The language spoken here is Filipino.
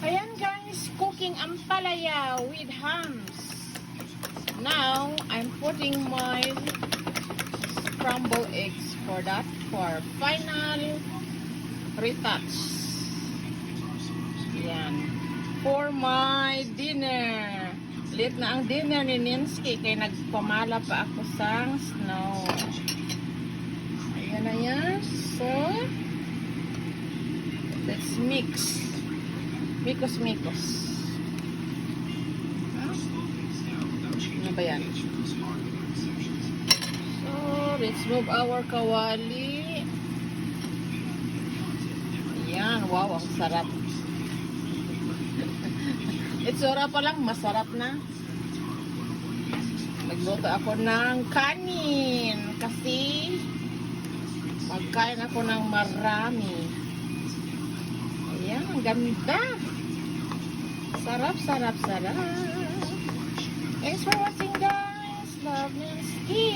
Ayan guys, cooking ampalaya with hams. Now, I'm putting my scrambled eggs for final retouch. Yan. For my dinner. Late na ang dinner ni Ninsky kaya nagpamala pa ako sa snow. Ayan na yan. So, let's mix. Mikos. Ano ba yan? So, let's move our kawali. Ayan. Wow, ang sarap. Itsura pa lang, masarap na. Nagluto ako ng kanin kasi magkain ako ng marami. Ayan, ang ganda. Sarap. Thanks for watching guys. Love Ninsky.